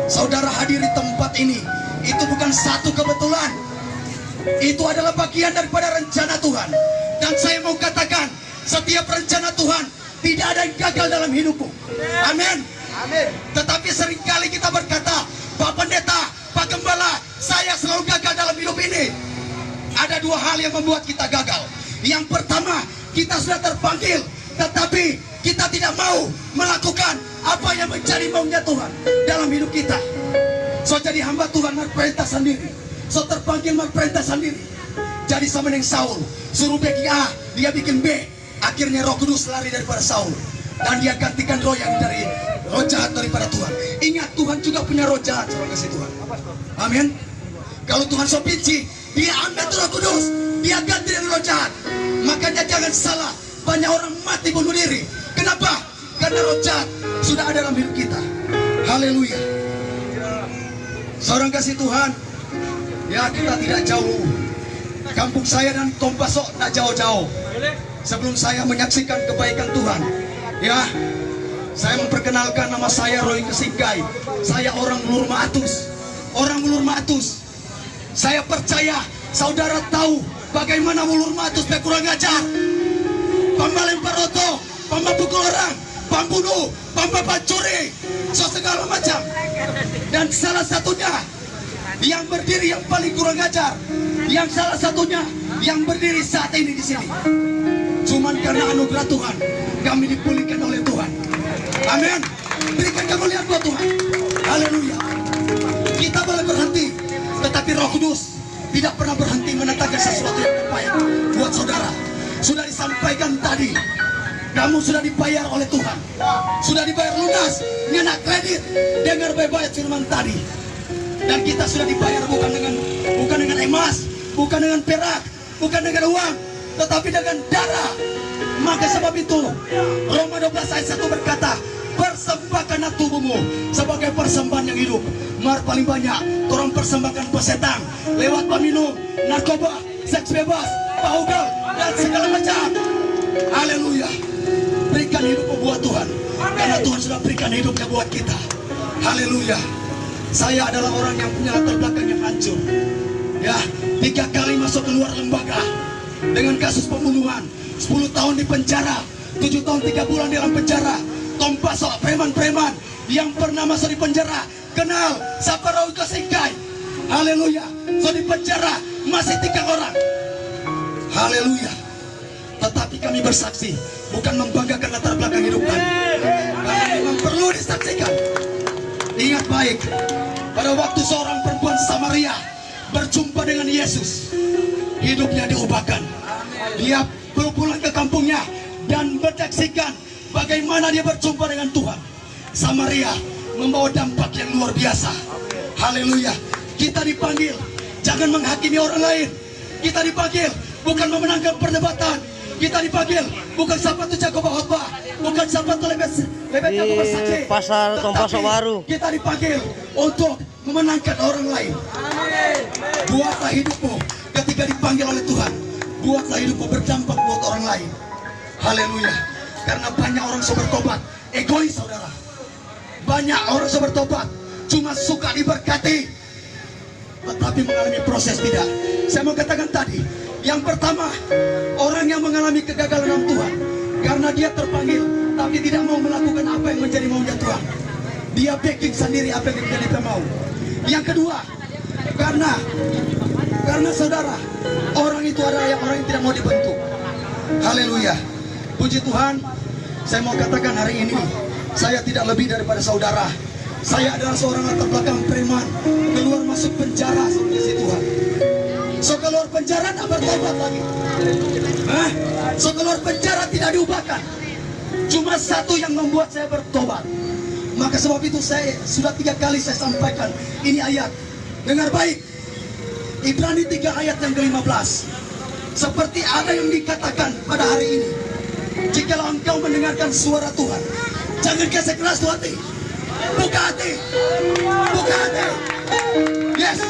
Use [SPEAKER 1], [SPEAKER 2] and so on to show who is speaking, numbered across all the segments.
[SPEAKER 1] Saudara hadir di tempat ini, itu bukan satu kebetulan. Itu adalah bagian daripada rencana Tuhan. Dan saya mau katakan, setiap rencana Tuhan tidak ada yang gagal dalam hidupmu. Amin. Amin. Tetapi seringkali kita berkata, Pak Pendeta, Pak Gembala, saya selalu gagal dalam hidup ini. Ada dua hal yang membuat kita gagal. Yang pertama, kita sudah terpanggil, tetapi kita tidak mau melakukan apa yang menjadi maunya Tuhan dalam hidup kita. So jadi hamba Tuhan berperintah sendiri, so terpanggil berperintah sendiri. Jadi sama dengan Saul, suruh bikin A, dia bikin B. Akhirnya Roh Kudus lari daripada Saul, dan dia gantikan roh yang dari roh jahat daripada Tuhan. Ingat, Tuhan juga punya roh jahat, saudara kasih Tuhan. Amin. Kalau Tuhan so benci, dia ambil Roh Kudus, dia ganti dari roh jahat. Makanya jangan salah, banyak orang mati bunuh diri. Kenapa? Karena roh jahat sudah ada dalam hidup kita. Haleluya. Seorang kasih Tuhan, ya kita tidak jauh. Kampung saya dan Tompasok tidak jauh-jauh. Sebelum saya menyaksikan kebaikan Tuhan, ya, saya memperkenalkan nama saya Roy Kesinggai. Saya orang Mulur Maatus. Orang Mulur Maatus. Saya percaya saudara tahu bagaimana Mulur Maatus kurang ajar. Pembalempar roto, pembukul orang, pembunuh, pencuri, so segala macam. Dan salah satunya yang berdiri yang paling kurang ajar, yang salah satunya yang berdiri saat ini di sini. Cuman karena anugerah Tuhan, kami dipulihkan oleh Tuhan. Amin. Berikan kemuliaan buat Tuhan. Haleluya. Kita boleh berhenti, tetapi Roh Kudus tidak pernah berhenti menetapkan sesuatu yang terbaik buat saudara. Sudah disampaikan tadi, kamu sudah dibayar oleh Tuhan, sudah dibayar lunas, nyenak kredit. Dengar baik-baik firman tadi. Dan kita sudah dibayar bukan dengan emas, bukan dengan perak, bukan dengan uang, tetapi dengan darah. Maka sebab itu Roma 12 ayat 1 berkata, persembahkanlah tubuhmu sebagai persembahan yang hidup. Mar paling banyak orang persembahkan pesetang lewat peminum, narkoba, seks bebas, paugal, dan segala macam. Haleluya. Berikan hidupmu buat Tuhan, karena Tuhan sudah berikan hidupnya buat kita. Haleluya. Saya adalah orang yang punya latar belakang yang hancur. Ya, 3 kali masuk keluar lembaga dengan kasus pembunuhan, 10 tahun di penjara, 7 tahun 3 bulan dalam penjara. Tompasok preman-preman yang pernah masuk di penjara kenal siapa Roy Kesinggai. Haleluya. So di penjara masih 3 orang. Haleluya. Tetapi kami bersaksi, bukan membanggakan latar belakang hidup kami, karena memang perlu disaksikan. Ingat baik, pada waktu seorang perempuan Samaria berjumpa dengan Yesus, hidupnya diubahkan. Dia pulang ke kampungnya dan menyaksikan bagaimana dia berjumpa dengan Tuhan. Samaria membawa dampak yang luar biasa. Haleluya. Kita dipanggil jangan menghakimi orang lain. Kita dipanggil bukan memenangkan perdebatan. Kita dipanggil bukan siapa tuh jago khotbah, bukan siapa tuh lebih jago bersaksi.
[SPEAKER 2] Pasar Tompasok baru.
[SPEAKER 1] Kita dipanggil untuk memenangkan orang lain. Buatlah hidupmu ketika dipanggil oleh Tuhan, buatlah hidupmu berdampak buat orang lain. Haleluya. Karena banyak orang yang bertobat egois, saudara. Banyak orang yang bertobat cuma suka diberkati, tetapi mengalami proses tidak. Saya mau katakan tadi, yang pertama, orang yang mengalami kegagalan dalam Tuhan karena dia terpanggil tapi tidak mau melakukan apa yang menjadi maunya Tuhan. Dia backing sendiri apa yang menjadi mau. Yang kedua, karena saudara, orang itu adalah orang yang tidak mau dibentuk. Haleluya. Puji Tuhan. Saya mau katakan hari ini, saya tidak lebih daripada saudara. Saya adalah seorang latar belakang preman, keluar masuk penjara seperti si Tuhan. So keluar penjara tak bertobat lagi. So keluar penjara tidak diubahkan. Cuma satu yang membuat saya bertobat. Maka sebab itu saya sudah 3 kali saya sampaikan ini ayat. Dengar baik. Ibrani 3 ayat yang ke-15. Seperti ada yang dikatakan pada hari ini, jikalau engkau mendengarkan suara Tuhan, jangan kasih keras tuh hati. Buka hati. Buka hati. Yes.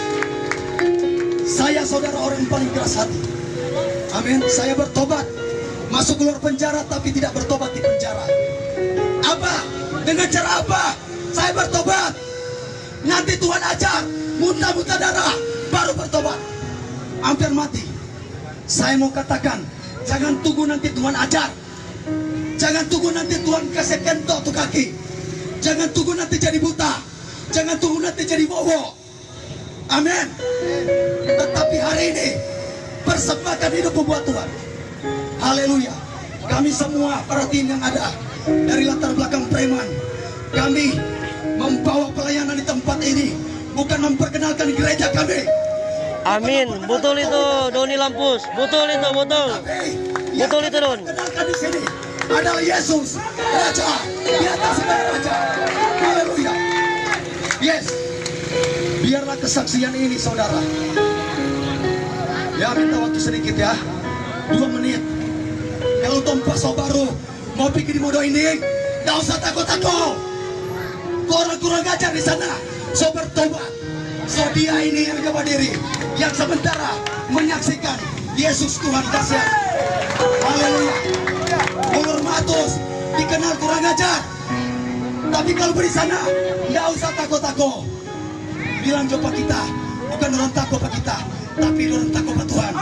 [SPEAKER 1] Saya saudara orang yang paling keras hati. Amin. Saya bertobat, masuk keluar penjara tapi tidak bertobat di penjara. Apa? Dengan cara apa? Saya bertobat. nanti Tuhan ajar, muntah-muntah darah, baru bertobat. Hampir mati. Saya mau katakan, jangan tunggu nanti Tuhan ajar. Jangan tunggu nanti Tuhan kasih kentok tuh kaki. Jangan tunggu nanti jadi buta. Jangan tunggu nanti jadi bobo. Amin. Tetapi hari ini persembahkan hidup buat Tuhan. Haleluya. Kami semua para tim yang ada dari latar belakang preman, kami membawa pelayanan di tempat ini, bukan memperkenalkan gereja kami.
[SPEAKER 2] Amin, betul itu Doni Lampus, betul itu, betul. Betul itu Don.
[SPEAKER 1] Kenalkan di sini adalah Yesus, Raja di atas segala raja. Haleluya. Yes. Biarlah kesaksian ini saudara. Ya, minta waktu sedikit ya, 2 menit. Kalau Tompaso baru mau bikin modo ini, gak usah takut-takut. Orang kurang ajar di sana, so bertobat. So dia ini yang coba diri, yang sementara menyaksikan Yesus Tuhan dahsyat. Haleluya. Ulur Matus dikenal kurang ajar, tapi kalau di sana gak usah takut-takut. Bilang coba kita, bukan orang takut pak kita, tapi orang takut pak Tuhan.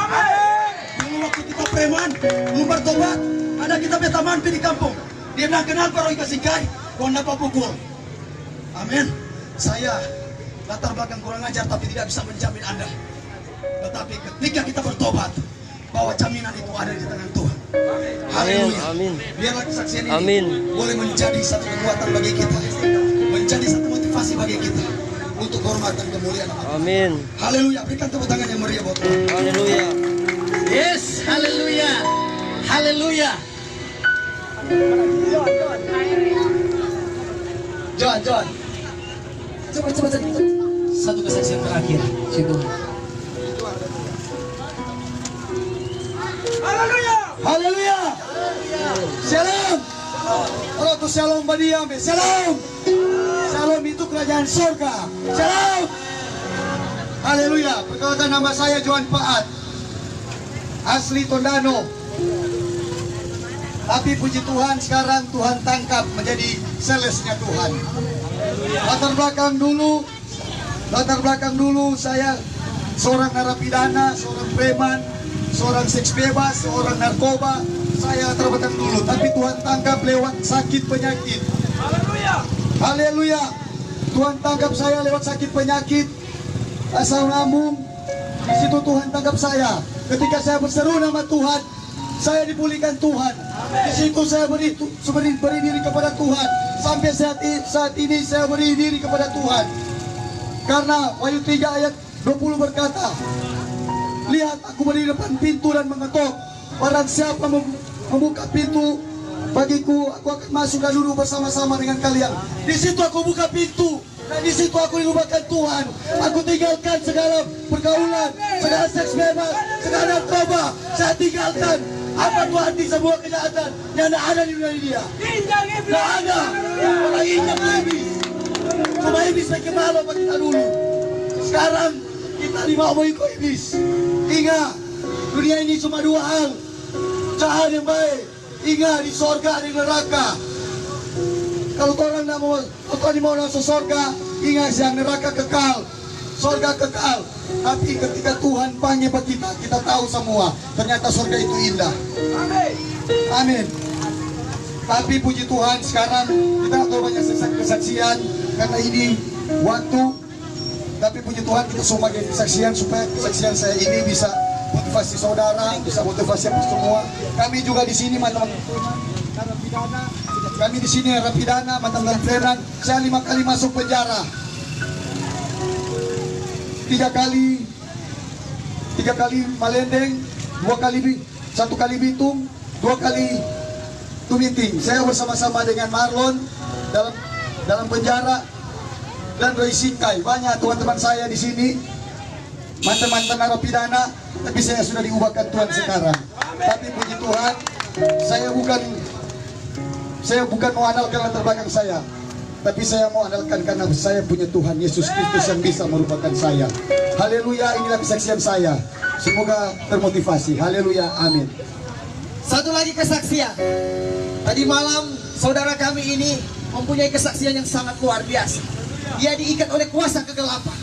[SPEAKER 1] Dulu waktu kita preman, belum bertobat, ada kita beta mampi di kampung. Dia nak kenal para kasih kai, kau dapat pukul. Amin. Saya latar belakang kurang ajar, tapi tidak bisa menjamin Anda. Tetapi ketika kita bertobat, bahwa jaminan itu ada di tangan Tuhan. Haleluya.
[SPEAKER 2] Amin.
[SPEAKER 1] Biarlah kesaksian ini
[SPEAKER 2] Amin.
[SPEAKER 1] boleh menjadi satu kekuatan bagi kita, menjadi satu motivasi bagi kita untuk hormat dan kemuliaan Allah.
[SPEAKER 2] Amin.
[SPEAKER 1] Haleluya. Berikan tepuk tangan yang meriah buat Tuhan.
[SPEAKER 2] Haleluya.
[SPEAKER 3] Yes, haleluya. Haleluya.
[SPEAKER 1] John.
[SPEAKER 3] Coba. Satu kesaksian terakhir. Situ.
[SPEAKER 1] Haleluya. Shalom. Kalau tuh shalom badiam, shalom. Shalom itu kerajaan surga. Shalom. Haleluya. Perkenalkan, nama saya Johan Paat, asli Tondano. Tapi puji Tuhan sekarang Tuhan tangkap menjadi salesnya Tuhan. Latar belakang dulu saya seorang narapidana, seorang preman, seorang seks bebas, seorang narkoba. Saya latar belakang dulu, tapi Tuhan tangkap lewat sakit penyakit. Haleluya. Tuhan tangkap saya lewat sakit penyakit, asam lambung. Di situ Tuhan tangkap saya. Ketika saya berseru nama Tuhan, saya dipulihkan Tuhan. Di situ saya beri diri kepada Tuhan. Sampai saat ini saya beri diri kepada Tuhan. Karena Wahyu 3 ayat 20 berkata, lihat aku berdiri depan pintu dan mengetok. Barang siapa membuka pintu bagiku, aku akan masuk dan duduk bersama-sama dengan kalian. Di situ aku buka pintu, dan di situ aku diubahkan Tuhan. Aku tinggalkan segala pergaulan, segala seks bebas, segala narkoba. Saya tinggalkan. Apa Tuhan di semua kejahatan yang ada di dunia ini dia? Tidak ada. Orang injak iblis. Cuma iblis pakai malu apa kita dulu. Sekarang kita dibawa ikut iblis. Ingat, dunia ini cuma 2 hal, jahat yang baik. Ingat, di sorga dan di neraka. Kalau orang tidak mau, kalau mau masuk sorga, ingat yang neraka kekal, sorga kekal. Tapi ketika Tuhan panggil kita tahu semua, ternyata sorga itu indah. Amin. Tapi puji Tuhan sekarang kita tahu banyak kesaksian karena ini waktu. Tapi puji Tuhan kita semua jadi kesaksian supaya kesaksian saya ini bisa motivasi saudara, bisa motivasi apa semua. Kami juga di sini teman-teman narapidana. Kami di sini narapidana, mantan preman. Saya 5 kali masuk penjara. 3 kali Malendeng, 1 kali Bitung, 2 kali Tumiting. Saya bersama-sama dengan Marlon dalam penjara, dan Roy Singkai. Banyak teman-teman saya di sini mantan narapidana, tapi saya sudah diubahkan Tuhan sekarang. Tapi puji Tuhan, saya bukan mau andalkan latar belakang saya, tapi saya mau andalkan karena saya punya Tuhan Yesus Kristus yang bisa merupakan saya. Haleluya, inilah kesaksian saya. Semoga termotivasi. Haleluya, amin.
[SPEAKER 3] Satu lagi kesaksian. Tadi malam saudara kami ini mempunyai kesaksian yang sangat luar biasa. Dia diikat oleh kuasa kegelapan.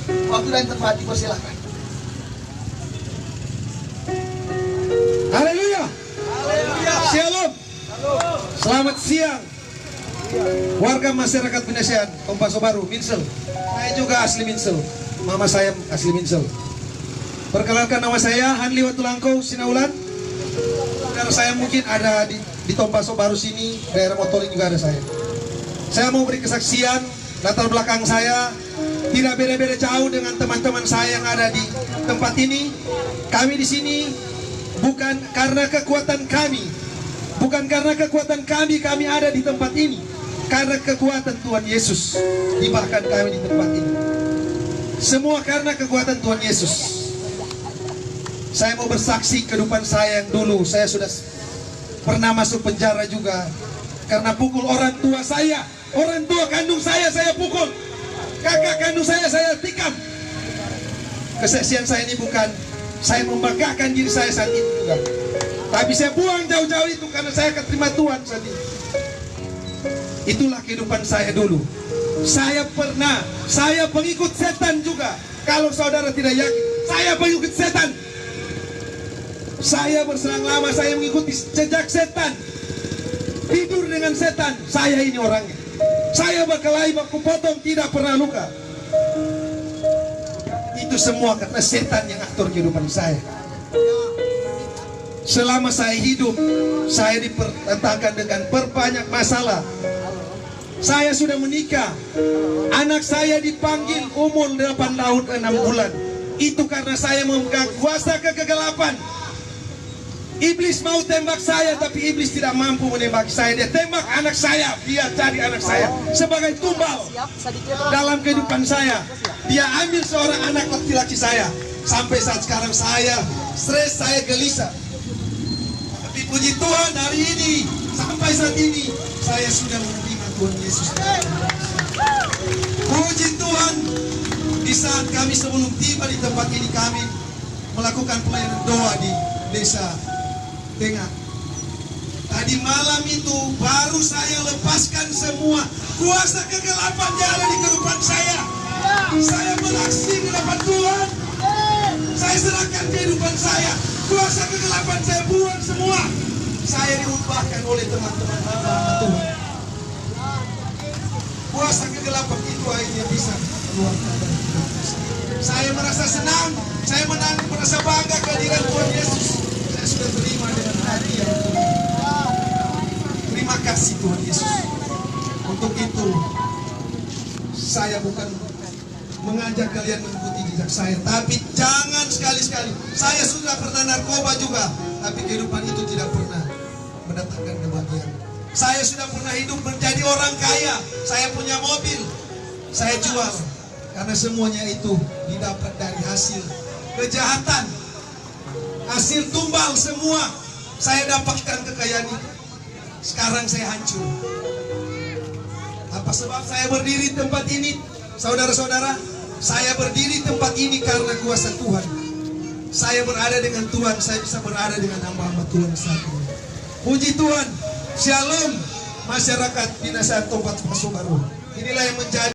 [SPEAKER 3] Waktu dan tempat dipersilakan.
[SPEAKER 4] Haleluya. Shalom. Selamat siang warga masyarakat Penyesian Tompaso Baru, Minsel. Saya juga asli Minsel. Mama saya asli Minsel. Perkenalkan, nama saya Hanli Watulangko Sinaulan. Saudara saya mungkin ada di Tompaso Baru sini, daerah Motoling juga ada saya. Saya mau beri kesaksian. Latar belakang saya tidak beda-beda jauh dengan teman-teman saya yang ada di tempat ini. Kami di sini bukan karena kekuatan kami, bukan karena kekuatan kami ada di tempat ini, karena kekuatan Tuhan Yesus dibahkan kami di tempat ini. Semua karena kekuatan Tuhan Yesus. Saya mau bersaksi kehidupan saya yang dulu. Saya sudah pernah masuk penjara juga karena pukul orang tua saya. Orang tua kandung saya pukul. Kakak kandung saya tikam. Kesaksian saya ini bukan saya membanggakan diri saya saat itu juga, tapi saya buang jauh-jauh itu karena saya akan terima Tuhan saat ini. Itulah kehidupan saya dulu. Saya pengikut setan juga. Kalau saudara tidak yakin, saya pengikut setan. Saya berserang lama, saya mengikuti jejak setan. Tidur dengan setan, saya ini orangnya. Saya berkelahi, baku potong, tidak pernah luka. Itu semua karena setan yang atur kehidupan saya. Selama saya hidup, saya dipertentangkan dengan berbanyak masalah. Saya sudah menikah. Anak saya dipanggil umur 8 tahun 6 bulan. Itu karena saya memegang kuasa kegelapan. Iblis mau tembak saya, tapi iblis tidak mampu menembak saya. Dia tembak anak saya, dia cari anak saya sebagai tumbal dalam kehidupan saya. Dia ambil seorang anak laki-laki saya. Sampai saat sekarang saya stres, saya gelisah. Tapi puji Tuhan, hari ini sampai saat ini saya sudah menerima Tuhan Yesus. Puji Tuhan, di saat kami sebelum tiba di tempat ini, kami melakukan pelayanan doa di desa Tengah. Tadi malam itu baru saya lepaskan semua kuasa kegelapan yang ada di kehidupan saya. Saya beraksi di hadapan Tuhan. Saya serahkan kehidupan saya. Kuasa kegelapan saya buang semua. Saya diubahkan oleh teman-teman hamba Tuhan. Kuasa kegelapan itu akhirnya bisa keluarkan dari hidup saya. Saya merasa senang. Saya merasa bangga kehadiran Tuhan Yesus. Saya sudah terima dengan hati yang tulus. Terima kasih Tuhan Yesus. Untuk itu saya bukan mengajak kalian mengikuti jejak saya, tapi jangan sekali-sekali. Saya sudah pernah narkoba juga, tapi kehidupan itu tidak pernah mendatangkan kebahagiaan. Saya sudah pernah hidup menjadi orang kaya. Saya punya mobil, saya jual karena semuanya itu didapat dari hasil kejahatan, hasil tumbal semua. Saya dapatkan kekayaan itu. Sekarang saya hancur. Apa sebab saya berdiri di tempat ini? Saudara-saudara, saya berdiri di tempat ini karena kuasa Tuhan. Saya berada dengan Tuhan, saya bisa berada dengan hamba-hamba Tuhan saat ini. Puji Tuhan. Shalom masyarakat Binasaan Tompaso Baru. Inilah yang menjadi